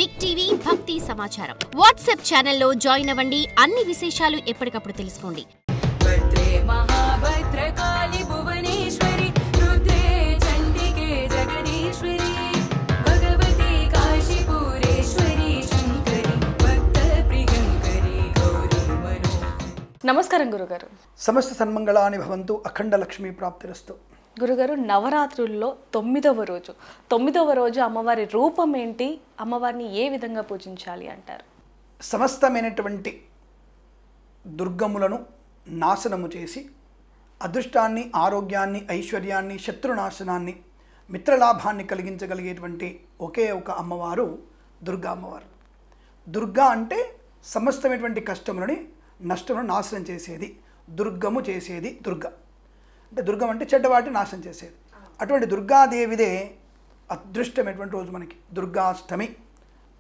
Big TV భక్తి సమాచారం WhatsApp ఛానల్లో జాయిన్ అవ్వండి. అన్ని విశేషాలు ఎప్పటికప్పుడు తెలుసుకోండి. నమస్కారం గురుగారు. సమస్త సన్మంగళాని భవంతు, అఖండ లక్ష్మీ ప్రాప్తిరస్తు. గురుగారు, నవరాత్రుల్లో 9వ రోజు అమ్మవారి రూపం ఏంటి, అమ్మవారిని ఏ విధంగా పూజించాలి అంటారు? సమస్తమైనటువంటి దుర్గములను నాశనము చేసి అదృష్టాన్ని, ఆరోగ్యాన్ని, ఐశ్వర్యాన్ని, శత్రునాశనాన్ని, మిత్రలాభాన్ని కలిగించగలిగేటువంటి ఒకే ఒక అమ్మవారు దుర్గా అమ్మవారు. దుర్గా అంటే సమస్తమైనటువంటి కష్టములని, నష్టములను నాశనం చేసేది, దుర్గము చేసేది దుర్గ. అంటే దుర్గం అంటే చెడ్డవాటిని నాశనం చేసేది. అటువంటి దుర్గాదేవిదే అదృష్టమైనటువంటి రోజు మనకి దుర్గాష్టమి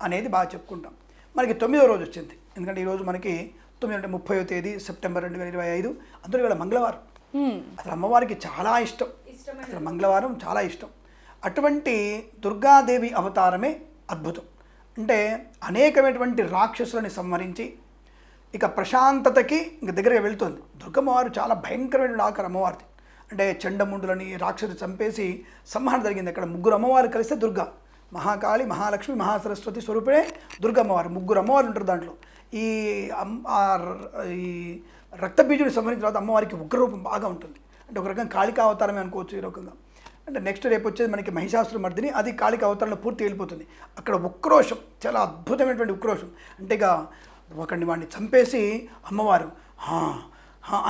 అనేది బాగా చెప్పుకుంటాం. మనకి 9వ రోజు వచ్చింది. ఎందుకంటే ఈరోజు మనకి 9 అంటే 30వ తేదీ సెప్టెంబర్ 2025. అందులో ఇవాళ మంగళవారం. అసలు అమ్మవారికి చాలా ఇష్టం, అసలు మంగళవారం చాలా ఇష్టం. అటువంటి దుర్గాదేవి అవతారమే అద్భుతం. అంటే అనేకమైనటువంటి రాక్షసులని సంహరించి ఇక ప్రశాంతతకి ఇంక దగ్గరగా వెళ్తుంది. దుర్గమ్మవారు చాలా భయంకరమైన ఆకారం అమ్మవారిది. అంటే చండముండులని రాక్షసులు చంపేసి సంహారం జరిగింది. అక్కడ 3 అమ్మవారు కలిస్తే దుర్గా, మహాకాళి, మహాలక్ష్మి, మహాసరస్వతి స్వరూపే దుర్గమ్మవారు. 3 అమ్మవారు ఉంటారు దాంట్లో. ఈ రక్తబీజుని సంహరించిన తర్వాత అమ్మవారికి ఉగ్రరూపం బాగా ఉంటుంది. అంటే ఒక రకంగా కాళికా అవతారమే అనుకోవచ్చు ఈ రకంగా. అంటే నెక్స్ట్ రేపు వచ్చేది మనకి మహిషాసుర మర్దిని, అది కాళికా అవతారంలో పూర్తి వెళ్ళిపోతుంది. అక్కడ ఉక్రోషం, చాలా అద్భుతమైనటువంటి ఉక్రోషం. అంటే ఇక ఒకరిని వాడిని చంపేసి అమ్మవారు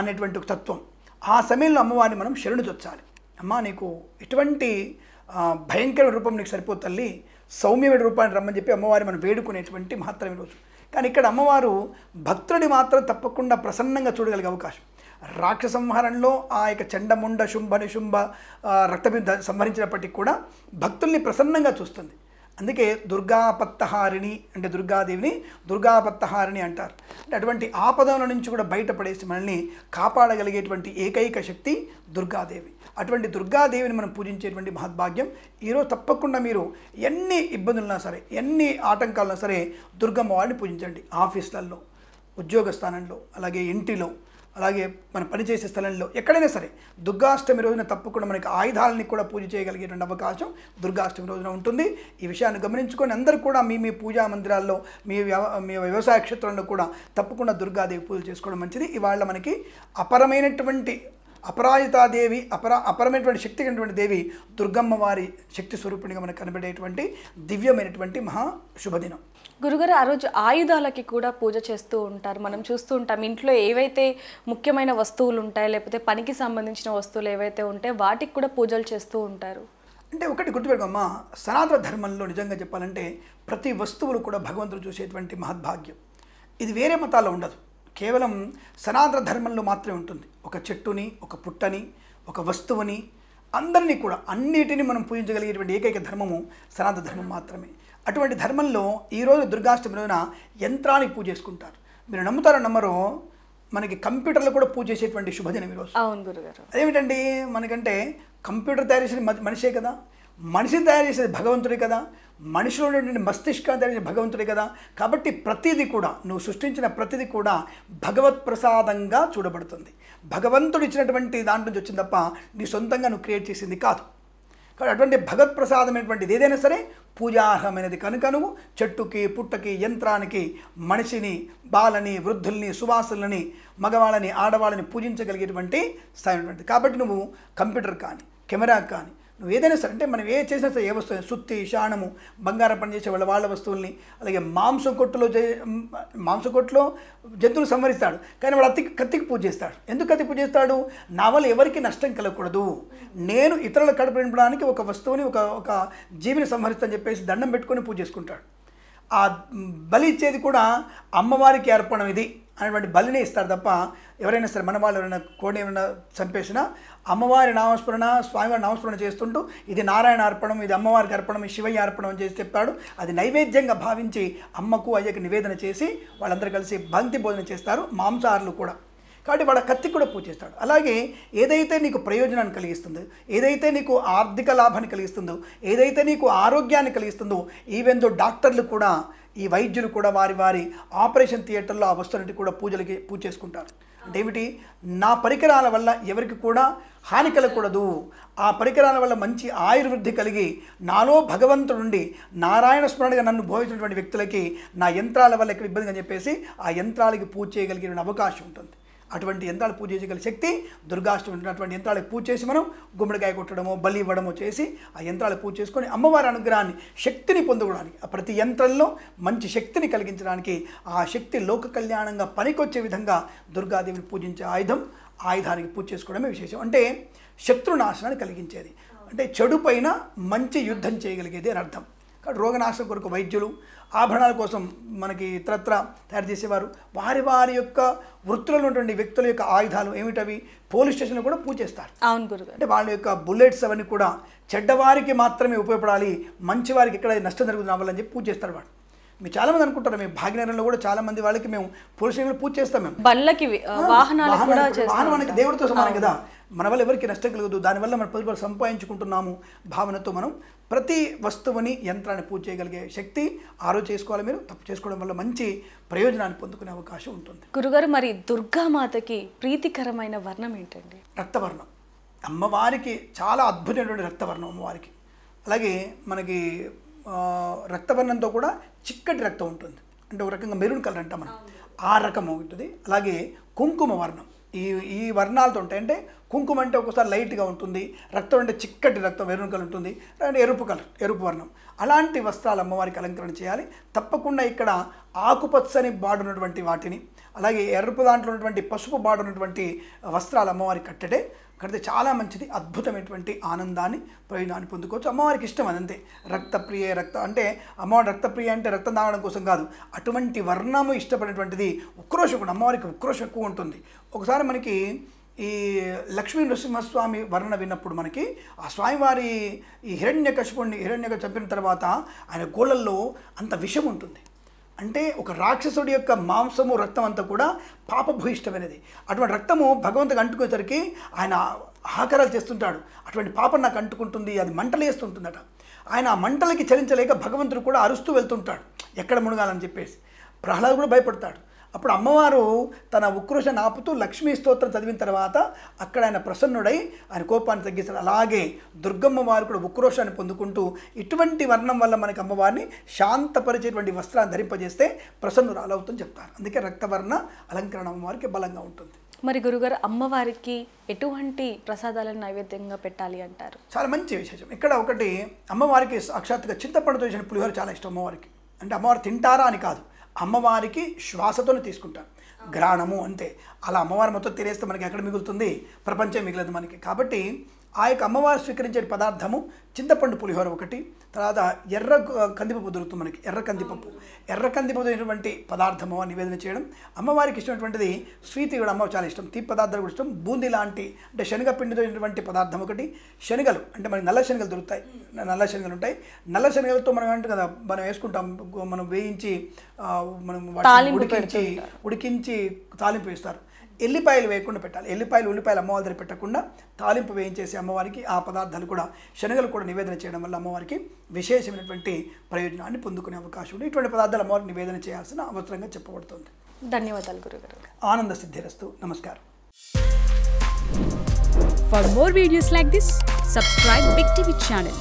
అనేటువంటి ఒక తత్వం. ఆ సమయంలో అమ్మవారిని మనం శరణు చొచ్చాలి. అమ్మ, నీకు ఎటువంటి భయంకరమైన రూపం నీకు సరిపోదు తల్లి, సౌమ్యమైన రూపాన్ని రమ్మని చెప్పి అమ్మవారిని మనం వేడుకునేటువంటి మహత్తరమైన రోజు. కానీ ఇక్కడ అమ్మవారు భక్తుడిని మాత్రం తప్పకుండా ప్రసన్నంగా చూడగలిగే అవకాశం. రాక్షస సంహారంలో ఆ యొక్క చండముండ, శుంభ, నిశుంభ, రక్తబింద సంహరించినప్పటికీ కూడా భక్తుల్ని ప్రసన్నంగా చూస్తుంది. అందుకే దుర్గాపత్తహారిణి అంటే దుర్గాదేవిని దుర్గాపత్తహారిణి అంటారు. అంటే అటువంటి ఆపదల నుంచి కూడా బయటపడేసి మనల్ని కాపాడగలిగేటువంటి ఏకైక శక్తి దుర్గాదేవి. అటువంటి దుర్గాదేవిని మనం పూజించేటువంటి మహద్భాగ్యం. ఈరోజు తప్పకుండా మీరు ఎన్ని ఇబ్బందులున్నా సరే, ఎన్ని ఆటంకాలున్నా సరే దుర్గమ్మ వారిని పూజించండి. ఆఫీసులలో, ఉద్యోగ స్థానంలో, అలాగే ఇంటిలో, అలాగే మన పనిచేసే స్థలంలో, ఎక్కడైనా సరే దుర్గాష్టమి రోజున తప్పకుండా మనకి ఆయుధాలని కూడా పూజ చేయగలిగేటువంటి అవకాశం దుర్గాష్టమి రోజున ఉంటుంది. ఈ విషయాన్ని గమనించుకొని అందరూ కూడా మీ పూజా మందిరాల్లో, మీ వ్యవసాయ క్షేత్రంలో కూడా తప్పకుండా దుర్గాదేవి పూజలు చేసుకోవడం మంచిది. ఇవాళ మనకి అపరమైనటువంటి అపరాజితాదేవి, అపరమైనటువంటి శక్తి కలిగినటువంటి దేవి దుర్గమ్మ వారి శక్తి స్వరూపిణిగా మనకు కనబడేటువంటి దివ్యమైనటువంటి మహా శుభదినం. గురుగారు, ఆ రోజు ఆయుధాలకి కూడా పూజ చేస్తూ ఉంటారు. మనం చూస్తూ ఉంటాం ఇంట్లో ఏవైతే ముఖ్యమైన వస్తువులు ఉంటాయి, లేకపోతే పనికి సంబంధించిన వస్తువులు ఏవైతే ఉంటాయో వాటికి కూడా పూజలు చేస్తూ ఉంటారు. అంటే ఒకటి గుర్తుపెట్టుకోమ్మా, సనాతన ధర్మంలో నిజంగా చెప్పాలంటే ప్రతి వస్తువులు కూడా భగవంతుడు చూసేటువంటి మహద్భాగ్యం. ఇది వేరే మతాల్లో ఉండదు, కేవలం సనాతన ధర్మంలో మాత్రమే ఉంటుంది. ఒక చెట్టుని, ఒక పుట్టని, ఒక వస్తువుని, అందరినీ కూడా అన్నిటినీ మనం పూజించగలిగేటువంటి ఏకైక ధర్మము సనాతన ధర్మం మాత్రమే. అటువంటి ధర్మంలో ఈరోజు దుర్గాష్టమి రోజున యంత్రానికి పూజ చేసుకుంటారు. మీరు నమ్ముతారో నమ్మరో, మనకి కంప్యూటర్లో కూడా పూజ చేసేటువంటి శుభదినం ఈరోజు. అవును గురుగారు. అదేమిటండి, మనకంటే కంప్యూటర్ తయారు చేసేది మనిషే కదా, మనిషిని తయారు చేసేది భగవంతుడే కదా, మనిషిలో ఉన్నటువంటి మస్తిష్కాన్ని తయారు చేసే భగవంతుడే కదా. కాబట్టి ప్రతిదీ కూడా, నువ్వు సృష్టించిన ప్రతిదీ కూడా భగవత్ ప్రసాదంగా చూడబడుతుంది. భగవంతుడు ఇచ్చినటువంటి దాంట్లో నుంచి వచ్చింది తప్ప నీ సొంతంగా నువ్వు క్రియేట్ చేసింది కాదు. కాబట్టి అటువంటి భగవత్ ప్రసాదమైనటువంటిది ఏదైనా సరే పూజార్హమైనది కనుక నువ్వు చెట్టుకి, పుట్టకి, యంత్రానికి, మనిషిని, బాలని, వృద్ధుల్ని, సువాసులని, మగవాళ్ళని, ఆడవాళ్ళని పూజించగలిగేటువంటి స్థాయి. కాబట్టి నువ్వు కంప్యూటర్ కానీ, కెమెరా కానీ, నువ్వు ఏదైనా సరే, అంటే మనం ఏ చేసినా సరే, ఏ వస్తువు, సుత్తి, శాణము, బంగారం పనిచేసే వాళ్ళ వస్తువుల్ని, అలాగే మాంసకొట్టులో జంతువులు సంహరిస్తాడు, కానీ వాడు కత్తికి పూజ చేస్తాడు. ఎందుకు కత్తి పూజ చేస్తాడు? నా వల్ల ఎవరికి నష్టం కలగకూడదు, నేను ఇతరుల కడుపు నింపడానికి ఒక వస్తువుని, ఒక జీవిని సంహరిస్తానని చెప్పేసి దండం పెట్టుకొని పూజ చేసుకుంటాడు. ఆ బలి ఇచ్చేది కూడా అమ్మవారికి అర్పణం ఇది అనేటువంటి బలినే ఇస్తారు తప్ప ఎవరైనా సరే, మన వాళ్ళు ఎవరైనా కోడి ఏమైనా చంపేసినా అమ్మవారి నామస్మరణ, స్వామివారి నామస్మరణ చేస్తుంటూ ఇది నారాయణ అర్పణం, ఇది అమ్మవారికి అర్పణం, ఈ శివయ్య అర్పణం అని చేసి చెప్తాడు. అది నైవేద్యంగా భావించి అమ్మకు అయ్యకు నివేదన చేసి వాళ్ళందరూ కలిసి బంతి భోజనం చేస్తారు. మాంసాహారులు కూడా కాబట్టి వాడు కత్తికి కూడా పూజ చేస్తాడు. అలాగే ఏదైతే నీకు ప్రయోజనాన్ని కలిగిస్తుందో, ఏదైతే నీకు ఆర్థిక లాభాన్ని కలిగిస్తుందో, ఏదైతే నీకు ఆరోగ్యాన్ని కలిగిస్తుందో, ఈవెన్ దో డాక్టర్లు కూడా, ఈ వైద్యులు కూడా వారి వారి ఆపరేషన్ థియేటర్లో ఆ వస్తువులకి కూడా పూజ చేసుకుంటారు. అంటే ఏమిటి, నా పరికరాల వల్ల ఎవరికి కూడా హాని కలగకూడదు, ఆ పరికరాల వల్ల మంచి ఆయుర్వృద్ధి కలిగి నాలో భగవంతుడుండి నారాయణ స్మరణగా నన్ను భోగించినటువంటి వ్యక్తులకి నా యంత్రాల వల్ల ఎక్కడ ఇబ్బంది అని చెప్పేసి ఆ యంత్రాలకి పూజ చేయగలిగిన అవకాశం ఉంటుంది. అటువంటి యంత్రాలు పూజ చేయగల శక్తి దుర్గాష్టమి ఉన్నటువంటి యంత్రాలకు పూజ చేసి మనం గుమ్మడికాయ కొట్టడమో బలి ఇవ్వడమో చేసి ఆ యంత్రాలు పూజ చేసుకొని అమ్మవారి అనుగ్రహాన్ని, శక్తిని పొందుకోవడానికి, ఆ ప్రతి యంత్రంలో మంచి శక్తిని కలిగించడానికి, ఆ శక్తి లోక కళ్యాణంగా పనికొచ్చే విధంగా దుర్గాదేవిని పూజించే ఆయుధానికి పూజ చేసుకోవడమే విశేషం. అంటే శత్రునాశనాన్ని కలిగించేది, అంటే చెడు పైన మంచి యుద్ధం చేయగలిగేది అని అర్థం. కాబట్టి రోగనాశనం కొరకు వైద్యులు, ఆభరణాల కోసం మనకి ఇతరత్ర తయారు చేసేవారు, వారి వారి యొక్క వృత్తులలో ఉన్నటువంటి వ్యక్తుల యొక్క ఆయుధాలు ఏమిటవి పోలీస్ స్టేషన్లో కూడా పూజ చేస్తారు. అవును గురుగారు. అంటే వాళ్ళ యొక్క బుల్లెట్స్ అవన్నీ కూడా చెడ్డవారికి మాత్రమే ఉపయోగపడాలి, మంచి వారికి ఎక్కడ నష్టం జరుగుతుంది అవ్వాలని చెప్పి పూజ చేస్తారు వాడు. మీరు చాలామంది అనుకుంటారు, మేము భాగ్యనగరంలో కూడా చాలామంది వాళ్ళకి మేము పోలీస్ స్టేషన్లో పూజ చేస్తాం. మేము బండ్లకి వాహనానికి దేవుడితో సమానం కదా, మన వల్ల ఎవరికి నష్టం కలగదు, దానివల్ల మనం పది రూపాయలు సంపాదించుకుంటున్నాము భావనతో మనం ప్రతి వస్తువుని, యంత్రాన్ని పూజ చేయగలిగే శక్తి ఆరోజు చేసుకోవాలి. మీరు తప్పు చేసుకోవడం వల్ల మంచి ప్రయోజనాన్ని పొందుకునే అవకాశం ఉంటుంది. గురుగారు, మరి దుర్గామాతకి ప్రీతికరమైన వర్ణం ఏంటండి? రక్తవర్ణం. అమ్మవారికి చాలా అద్భుతమైనటువంటి రక్తవర్ణం అమ్మవారికి. అలాగే మనకి రక్తవర్ణంతో కూడా చిక్కటి రక్తం ఉంటుంది, అంటే ఒక రకంగా మెరూన్ కలర్ అంటాం మనం, ఆ రకం ఉంటుంది. అలాగే కుంకుమ వర్ణం, ఈ వర్ణాలతో ఉంటాయి. అంటే కుంకుమ అంటే ఒకసారి లైట్గా ఉంటుంది, రక్తం అంటే చిక్కటి రక్తం మెరూన్ కలర్ ఉంటుంది, అంటే ఎరుపు వర్ణం. అలాంటి వస్త్రాలు అమ్మవారికి అలంకరణ చేయాలి. తప్పకుండా ఇక్కడ ఆకుపచ్చని బార్డర్ ఉన్నటువంటి వాటిని, అలాగే ఎరుపు దాంట్లో ఉన్నటువంటి పసుపు బార్డర్ ఉన్నటువంటి వస్త్రాలు అమ్మవారికి కడితే చాలా మంచిది, అద్భుతమైనటువంటి ఆనందాన్ని, ప్రయోజనాన్ని పొందుకోవచ్చు. అమ్మవారికి ఇష్టం అదంతే. రక్తప్రియ అంటే అమ్మవారి రక్తప్రియ అంటే రక్తం తాగడం కోసం కాదు, అటువంటి వర్ణము ఇష్టపడినటువంటిది. ఉక్రోషం కూడా, అమ్మవారికి ఉక్రోషం ఎక్కువ ఉంటుంది. ఒకసారి మనకి ఈ లక్ష్మీ నరసింహస్వామి వర్ణన విన్నప్పుడు మనకి ఆ స్వామివారి ఈ హిరణ్యకశిపుడిని చంపిన తర్వాత ఆయన గోళ్ళల్లో అంత విషం ఉంటుంది. అంటే ఒక రాక్షసుడి యొక్క మాంసము, రక్తం అంతా కూడా పాపభూయిష్టమైనది. అటువంటి రక్తము భగవంతుడికి అంటుకునేసరికి ఆయన ఆహాకారాలు చేస్తుంటాడు, అటువంటి పాపం నాకు అంటుకుంటుంది, అది మంటలేస్తుంటుందట. ఆయన ఆ మంటలకి చలించలేక భగవంతుడు కూడా అరుస్తూ వెళ్తుంటాడు ఎక్కడ మునగాలని చెప్పేసి. ప్రహ్లాదు కూడా భయపడతాడు. అప్పుడు అమ్మవారు తన ఉక్రోషాన్ని ఆపుతూ లక్ష్మీ స్తోత్రం చదివిన తర్వాత అక్కడ ఆయన ప్రసన్నుడై ఆయన కోపాన్ని తగ్గిస్తాడు. అలాగే దుర్గమ్మ వారు కూడా ఉక్రోషాన్ని పొందుకుంటూ ఇటువంటి వర్ణం వల్ల మనకి అమ్మవారిని శాంతపరిచేటువంటి వస్త్రాన్ని ధరింపజేస్తే ప్రసన్నురాలవుతుందని చెప్తారు. అందుకే రక్తవర్ణ అలంకరణ అమ్మవారికి బలంగా ఉంటుంది. మరి గురుగారు, అమ్మవారికి ఎటువంటి ప్రసాదాలను నైవేద్యంగా పెట్టాలి అంటారు? చాలా మంచి విశేషం. ఇక్కడ ఒకటి, అమ్మవారికి సాక్షాత్తుగా చింతపండుతో చేసిన పులిహోర చాలా ఇష్టం అమ్మవారికి. అంటే అమ్మవారు తింటారా అని కాదు, అమ్మవారికి శ్వాసతోనే తీసుకుంటారు, గ్రాణము అంతే. అలా అమ్మవారి మొత్తం తినేస్తే మనకి ఎక్కడ మిగులుతుంది? ప్రపంచం మిగలదు మనకి. కాబట్టి ఆ యొక్క అమ్మవారు స్వీకరించే పదార్థము చింతపండు పులిహోర ఒకటి, తర్వాత ఎర్ర కందిపప్పు దొరుకుతుంది మనకి, ఎర్ర కందిపప్పు అయినటువంటి పదార్థము నివేదన చేయడం. అమ్మవారికి ఇష్టమైనటువంటిది స్వీట్ కూడా అమ్మవారికి చాలా ఇష్టం, తీపి పదార్థాలు కూడా ఇష్టం. బూందీ లాంటి అంటే శనగపిండితో అయినటువంటి పదార్థం ఒకటి, శనగలు అంటే మనకి నల్ల శనగలు దొరుకుతాయి, నల్ల శనగలు ఉంటాయి. నల్ల శనగలతో మనం ఏంటి కదా మనం వేసుకుంటాం, మనం వేయించి మనం ఉడికించి తాలింపు వేస్తారు. ఎల్లిపాయలు వేయకుండా పెట్టాలి, ఉల్లిపాయలు అమ్మవారి దగ్గర పెట్టకుండా తాలింపు వేయించేసి అమ్మవారికి ఆ పదార్థాలు కూడా, శనగలు కూడా నివేదన చేయడం వల్ల అమ్మవారికి విశేషమైనటువంటి ప్రయోజనాన్ని పొందుకునే అవకాశం ఉంది. ఇటువంటి పదార్థాలు అమ్మవారికి నివేదన చేయాల్సిన అవసరంగా చెప్పబడుతుంది. ధన్యవాదాలు గురుగారు. ఆనంద సిద్ధిరస్తు. నమస్కారం. For more videos like this, subscribe Big TV channel.